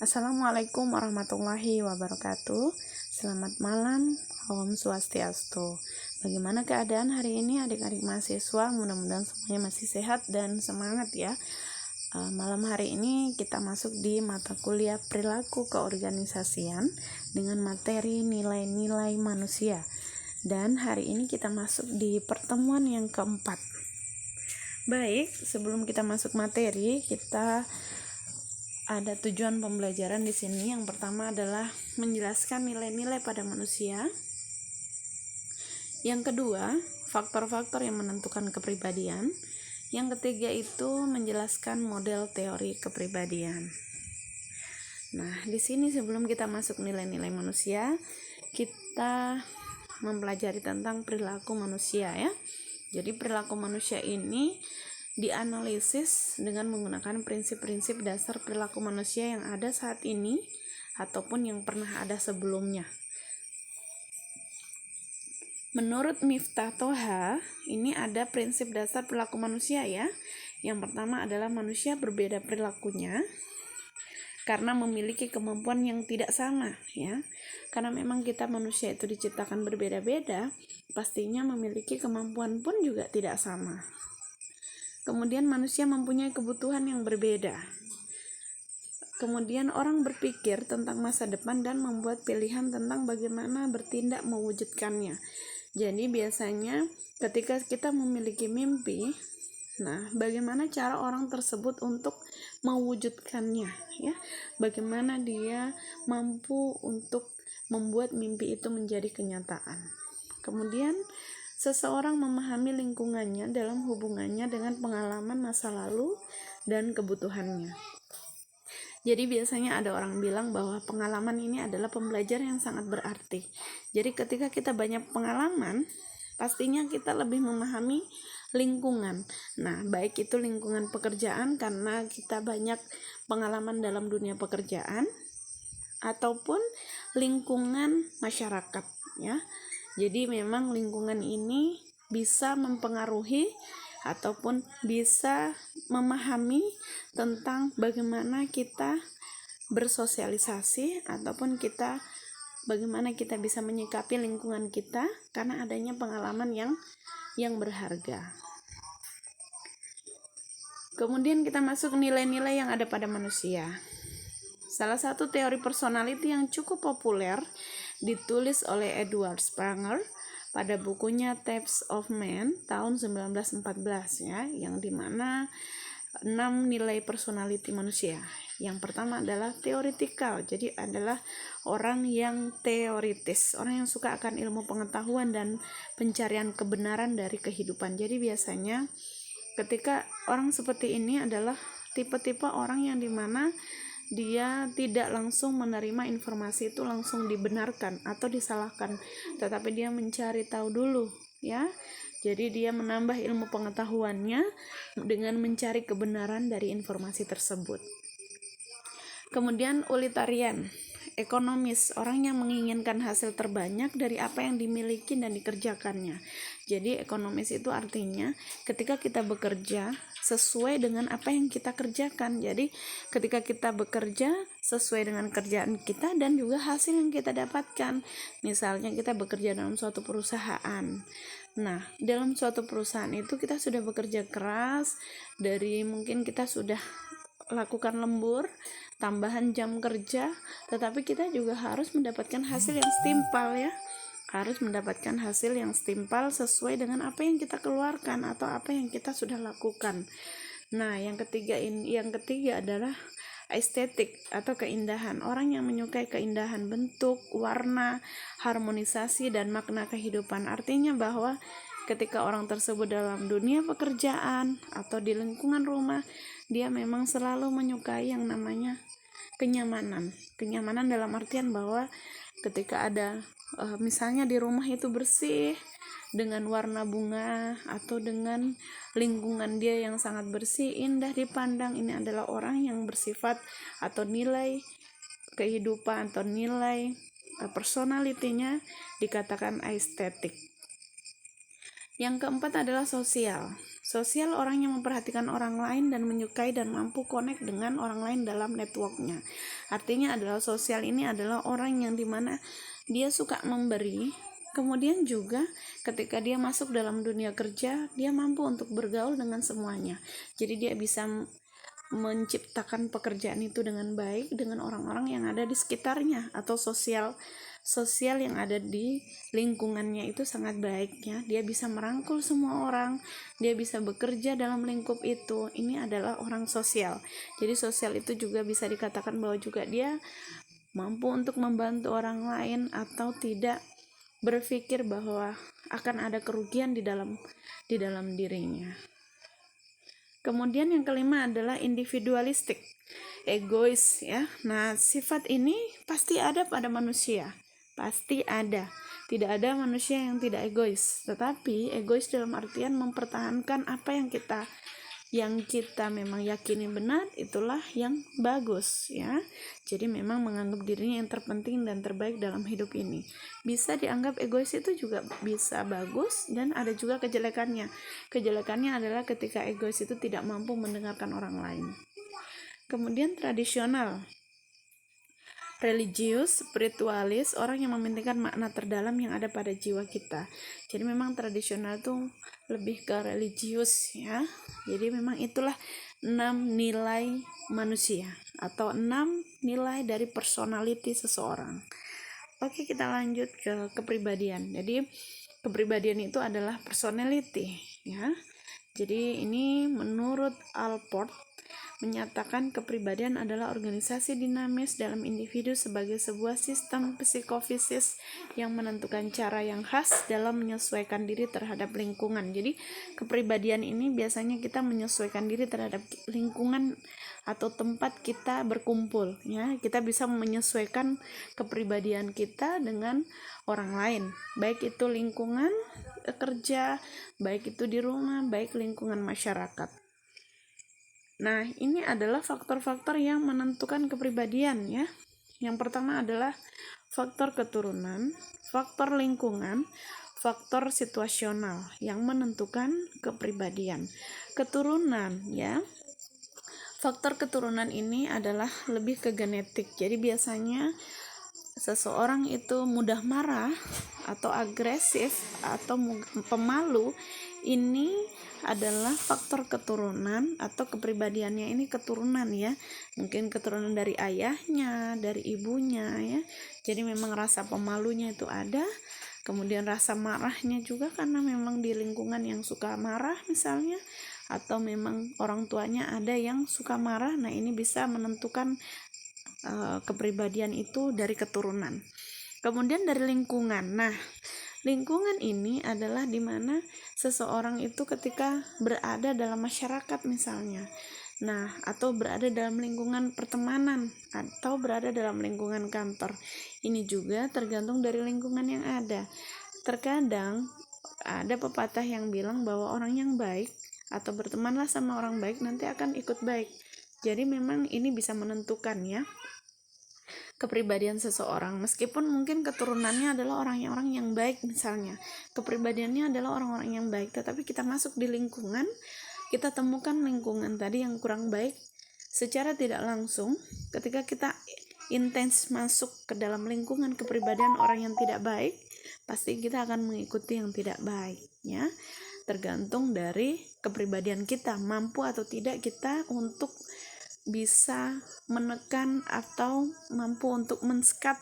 Assalamualaikum warahmatullahi wabarakatuh. Selamat malam, Om Swastiastu. Bagaimana keadaan hari ini adik-adik mahasiswa? Mudah-mudahan semuanya masih sehat dan semangat ya. Malam hari ini kita masuk di mata kuliah perilaku keorganisasian dengan materi nilai-nilai manusia. Dan hari ini kita masuk di pertemuan yang keempat. Baik, sebelum kita masuk materi, kita ada tujuan pembelajaran di sini. Yang pertama adalah menjelaskan nilai-nilai pada manusia. Yang kedua, faktor-faktor yang menentukan kepribadian. Yang ketiga itu menjelaskan model teori kepribadian. Nah, di sini sebelum kita masuk nilai-nilai manusia, kita mempelajari tentang perilaku manusia ya. Jadi perilaku manusia ini dianalisis dengan menggunakan prinsip-prinsip dasar perilaku manusia yang ada saat ini ataupun yang pernah ada sebelumnya. Menurut Miftah Toha, ini ada prinsip dasar perilaku manusia ya. Yang pertama adalah manusia berbeda perilakunya karena memiliki kemampuan yang tidak sama ya. Karena memang kita manusia itu diciptakan berbeda-beda, pastinya memiliki kemampuan pun juga tidak sama. Kemudian manusia mempunyai kebutuhan yang berbeda. Kemudian orang berpikir tentang masa depan dan membuat pilihan tentang bagaimana bertindak mewujudkannya. Jadi biasanya ketika kita memiliki mimpi, nah bagaimana cara orang tersebut untuk mewujudkannya ya? Bagaimana dia mampu untuk membuat mimpi itu menjadi kenyataan. Kemudian seseorang memahami lingkungannya dalam hubungannya dengan pengalaman masa lalu dan kebutuhannya. Jadi biasanya ada orang bilang bahwa pengalaman ini adalah pembelajar yang sangat berarti. Jadi ketika kita banyak pengalaman, pastinya kita lebih memahami lingkungan. Nah, baik itu lingkungan pekerjaan karena kita banyak pengalaman dalam dunia pekerjaan, ataupun lingkungan masyarakat ya. Jadi memang lingkungan ini bisa mempengaruhi ataupun bisa memahami tentang bagaimana kita bersosialisasi ataupun bagaimana kita bisa menyikapi lingkungan kita karena adanya pengalaman yang berharga. Kemudian kita masuk nilai-nilai yang ada pada manusia. Salah satu teori personality yang cukup populer ditulis oleh Edward Spranger pada bukunya Types of Men tahun 1914 ya, yang dimana 6 nilai personality manusia. Yang pertama adalah theoretical, jadi adalah orang yang teoritis, orang yang suka akan ilmu pengetahuan dan pencarian kebenaran dari kehidupan. Jadi biasanya ketika orang seperti ini adalah tipe-tipe orang yang dimana dia tidak langsung menerima informasi itu langsung dibenarkan atau disalahkan, tetapi dia mencari tahu dulu ya. Jadi dia menambah ilmu pengetahuannya dengan mencari kebenaran dari informasi tersebut. Kemudian utilitarian, ekonomis, orang yang menginginkan hasil terbanyak dari apa yang dimiliki dan dikerjakannya. Jadi ekonomis itu artinya ketika kita bekerja sesuai dengan apa yang kita kerjakan. Jadi ketika kita bekerja sesuai dengan kerjaan kita dan juga hasil yang kita dapatkan. Misalnya kita bekerja dalam suatu perusahaan. Nah, dalam suatu perusahaan itu kita sudah bekerja keras, dari mungkin kita sudah lakukan lembur, tambahan jam kerja, tetapi kita juga harus mendapatkan hasil yang setimpal ya. Harus mendapatkan hasil yang setimpal sesuai dengan apa yang kita keluarkan atau apa yang kita sudah lakukan. Nah, yang ketiga adalah estetik atau keindahan. Orang yang menyukai keindahan bentuk, warna, harmonisasi dan makna kehidupan. Artinya bahwa ketika orang tersebut dalam dunia pekerjaan atau di lingkungan rumah, dia memang selalu menyukai yang namanya kenyamanan. Kenyamanan dalam artian bahwa ketika ada misalnya di rumah itu bersih dengan warna bunga atau dengan lingkungan dia yang sangat bersih, indah dipandang, ini adalah orang yang bersifat atau nilai kehidupan atau nilai personalitinya dikatakan estetik. Yang keempat adalah sosial. Sosial orang yang memperhatikan orang lain dan menyukai dan mampu connect dengan orang lain dalam networknya. Artinya adalah sosial ini adalah orang yang dimana dia suka memberi, kemudian juga ketika dia masuk dalam dunia kerja, dia mampu untuk bergaul dengan semuanya. Jadi dia bisa menciptakan pekerjaan itu dengan baik dengan orang-orang yang ada di sekitarnya, atau sosial yang ada di lingkungannya itu sangat baik ya. Dia bisa merangkul semua orang, dia bisa bekerja dalam lingkup itu. Ini adalah orang sosial. Jadi sosial itu juga bisa dikatakan bahwa juga dia mampu untuk membantu orang lain atau tidak berpikir bahwa akan ada kerugian di dalam dirinya. Kemudian yang kelima adalah individualistik, egois ya. Nah, sifat ini pasti ada pada manusia. Pasti ada. Tidak ada manusia yang tidak egois. Tetapi egois dalam artian mempertahankan apa yang kita memang yakini benar, itulah yang bagus ya. Jadi memang menganggap dirinya yang terpenting dan terbaik dalam hidup ini. Bisa dianggap egois itu juga bisa bagus, dan ada juga kejelekannya. Kejelekannya adalah ketika egois itu tidak mampu mendengarkan orang lain. Kemudian tradisional, religius, spiritualis, orang yang mementingkan makna terdalam yang ada pada jiwa kita. Jadi memang tradisional tuh lebih ke religius ya. Jadi memang itulah 6 nilai manusia atau 6 nilai dari personality seseorang. Oke, kita lanjut ke kepribadian. Jadi kepribadian itu adalah personality ya. Jadi ini menurut Allport menyatakan kepribadian adalah organisasi dinamis dalam individu sebagai sebuah sistem psikofisis yang menentukan cara yang khas dalam menyesuaikan diri terhadap lingkungan. Jadi kepribadian ini biasanya kita menyesuaikan diri terhadap lingkungan atau tempat kita berkumpul ya. Kita bisa menyesuaikan kepribadian kita dengan orang lain, baik itu lingkungan kerja, baik itu di rumah, baik lingkungan masyarakat. Nah, ini adalah faktor-faktor yang menentukan kepribadian ya. Yang pertama adalah faktor keturunan, faktor lingkungan, faktor situasional yang menentukan kepribadian. Keturunan ya. Faktor keturunan ini adalah lebih ke genetik. Jadi biasanya seseorang itu mudah marah atau agresif atau pemalu, ini adalah faktor keturunan atau kepribadiannya ini keturunan ya. Mungkin keturunan dari ayahnya, dari ibunya ya. Jadi memang rasa pemalunya itu ada. Kemudian rasa marahnya juga karena memang di lingkungan yang suka marah misalnya, atau memang orang tuanya ada yang suka marah. Nah, ini bisa menentukan kepribadian itu dari keturunan. Kemudian dari lingkungan. Nah, lingkungan ini adalah dimana seseorang itu ketika berada dalam masyarakat misalnya, nah atau berada dalam lingkungan pertemanan atau berada dalam lingkungan kantor. Ini juga tergantung dari lingkungan yang ada. Terkadang ada pepatah yang bilang bahwa orang yang baik atau bertemanlah sama orang baik nanti akan ikut baik. Jadi memang ini bisa menentukan ya kepribadian seseorang, meskipun mungkin keturunannya adalah orang-orang yang baik misalnya, kepribadiannya adalah orang-orang yang baik, tetapi kita masuk di lingkungan, kita temukan lingkungan tadi yang kurang baik secara tidak langsung. Ketika kita intens masuk ke dalam lingkungan kepribadian orang yang tidak baik, pasti kita akan mengikuti yang tidak baik ya. Tergantung dari kepribadian kita, mampu atau tidak kita untuk bisa menekan atau mampu untuk men-skat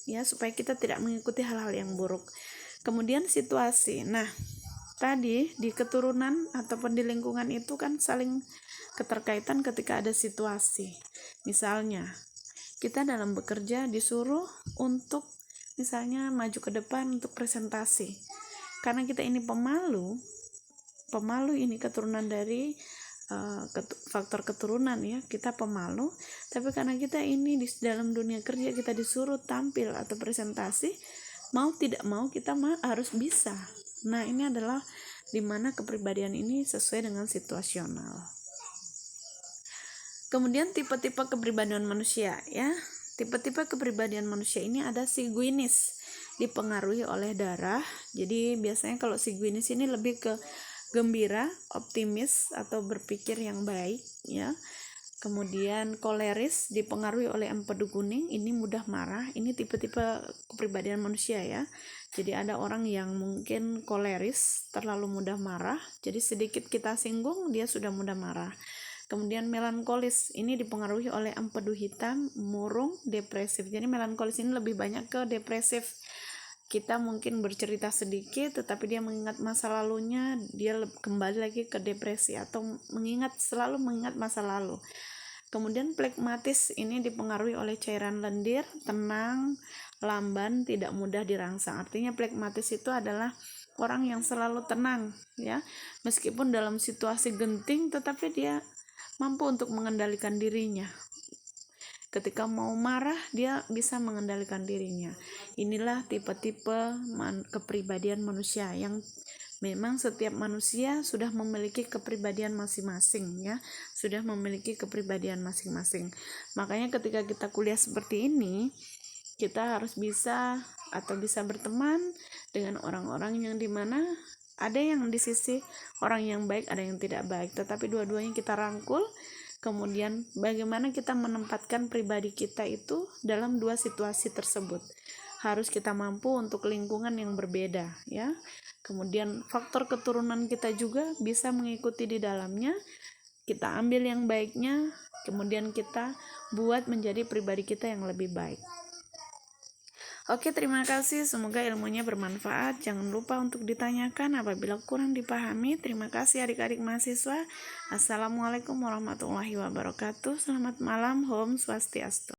ya, supaya kita tidak mengikuti hal-hal yang buruk. Kemudian situasi. Nah, tadi di keturunan ataupun di lingkungan itu kan saling keterkaitan ketika ada situasi. Misalnya, kita dalam bekerja disuruh untuk misalnya maju ke depan untuk presentasi. Karena kita ini pemalu ini keturunan dari faktor keturunan ya, kita pemalu, tapi karena kita ini di dalam dunia kerja kita disuruh tampil atau presentasi, mau tidak mau kita harus bisa. Nah, ini adalah dimana kepribadian ini sesuai dengan situasional. Kemudian tipe-tipe kepribadian manusia ya. Tipe-tipe kepribadian manusia ini ada sanguinis, dipengaruhi oleh darah. Jadi biasanya kalau sanguinis ini lebih ke Gembira, optimis atau berpikir yang baik ya. Kemudian koleris dipengaruhi oleh empedu kuning, ini mudah marah. Ini tipe-tipe kepribadian manusia ya. Jadi ada orang yang mungkin koleris, terlalu mudah marah. Jadi sedikit kita singgung dia sudah mudah marah. Kemudian melankolis, ini dipengaruhi oleh empedu hitam, murung, depresif. Jadi melankolis ini lebih banyak ke depresif. Kita mungkin bercerita sedikit tetapi dia mengingat masa lalunya, dia kembali lagi ke depresi atau selalu mengingat masa lalu. Kemudian flegmatis ini dipengaruhi oleh cairan lendir, tenang, lamban, tidak mudah dirangsang. Artinya flegmatis itu adalah orang yang selalu tenang ya, meskipun dalam situasi genting tetapi dia mampu untuk mengendalikan dirinya. Ketika mau marah, dia bisa mengendalikan dirinya. Inilah tipe-tipe kepribadian manusia yang memang setiap manusia sudah memiliki kepribadian masing-masing ya, sudah memiliki kepribadian masing-masing. Makanya ketika kita kuliah seperti ini, kita harus bisa berteman dengan orang-orang yang dimana ada yang di sisi orang yang baik, ada yang tidak baik, tetapi dua-duanya kita rangkul. Kemudian bagaimana kita menempatkan pribadi kita itu dalam dua situasi tersebut, harus kita mampu untuk lingkungan yang berbeda ya. Kemudian faktor keturunan kita juga bisa mengikuti di dalamnya. Kita ambil yang baiknya, kemudian kita buat menjadi pribadi kita yang lebih baik. Oke, terima kasih. Semoga ilmunya bermanfaat. Jangan lupa untuk ditanyakan apabila kurang dipahami. Terima kasih adik-adik mahasiswa. Assalamualaikum warahmatullahi wabarakatuh. Selamat malam. Om Swastiastu.